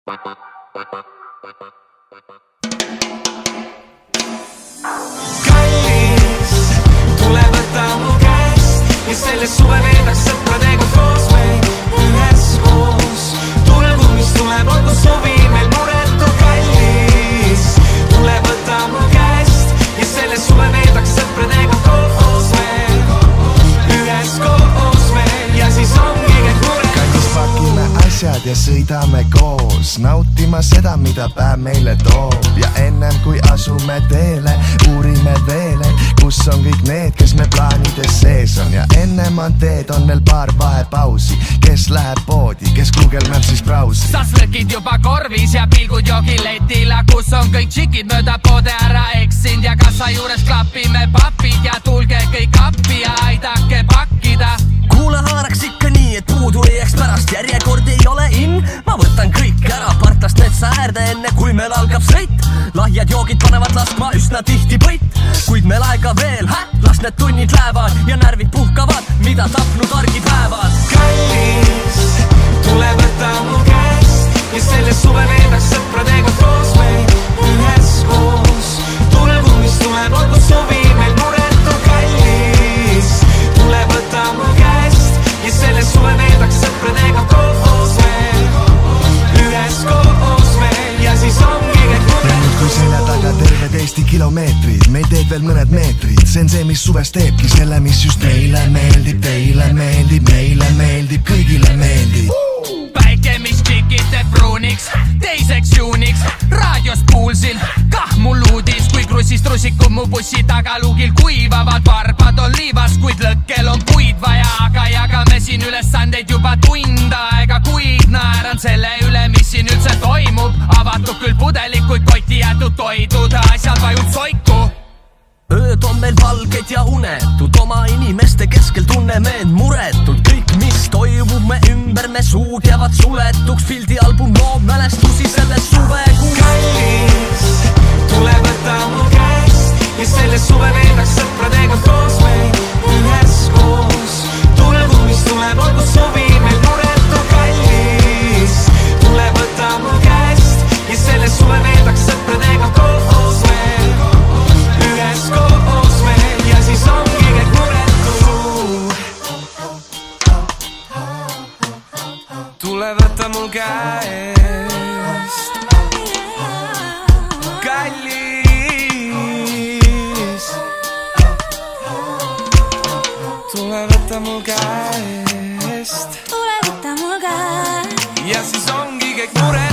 Kallis, tule võta mu käest ja selle suve veedaks sõpradega koos meil üheskoos. Tulgu, mis tuleb, olgu suvi meil muretu. Kallis, tule võta mu käest ja selle suve veedaks sõpradega koos meil üheskoos meil ja siis ongi kõik muretu. Kallis, pakime asjad ja sõidame koos, nautima seda, mida päev meile toob. Ja ennem kui asume teele, uurime veel, kus on kõik need, kes me plaanides sees on. Ja ennem on teed, on veel paar vahepausi, kes läheb poodi, kes Google Mapsis brausi. Saslõkid juba korvis ja pilgud jogiletile, kus on kõik tšikid mööda poode ära eksind. Ja kassa juures klapime papid ja tulge kõik appi ja aidake pakkida. Kuule, haaraks ikka nii, et puudu ei jääks pärast. Järjekord ei ole in, ma võtan kõik ära partast metsa äärde, enne kui meil algab sõit. Lahjad joogid panevad laskma üsna tihti põit, kuid meil aega veel, las need tunnid lähevad ja närvid puhkavad, mida tapnud argipäevad. Kallis, tule võta mu käest ja selle suve veedaks sõpradega koos meil üheskoos. Tulgu, mis tuleb, olgu suvi meil muretu. Kallis, tule võta mu käest ja selle suve veedaks sõpradega koos meil üheskoos meil ja siis ongi kõik muretu. Kui selja taga terved Eesti kilomeetrid, meil teed veel mõned meetrid. See on see, mis suves teebki selle, mis just meile meeldib, teile meeldib, meile meeldib, kõigile meeldib. Päike, mis tšikid teeb pruuniks, teiseks juuniks. Raadios kuulsin kah mul uudis, kui krussist russikud mu bussi tagalugil kuivavad. Barbad on liivas, kuid lõkkel on puid vaja, aga jagame siin ülesandeid juba tund aega. Kuid naeran selle üle, mis siin üldse toimub. Avatud küll pudelik, kuid kotti jätud toidud, asjad vajud soiku. Ööd on meil valged ja unetud, oma inimeste keskel tunneme end muretult. Kõik, mis toimub me ümber, me suud jäävad suletuks. Pildialbum loob mälestusi sellest suvekuust. Kallis, tule võta mu käest ja selle suve veedaks sõpradega koos meil üheskoos. Tulgu, mis tuleb, olgu suvi meil muretu. Kallis, tule võta mu käest ja selle suve veedaks sõpradega koos meil üheskoos meil ja siis ongi kõik muretu. Tule võta mul käest, kallis. Tule võta mul käest, tule võta mul käest ja siis ongi kõik muretu.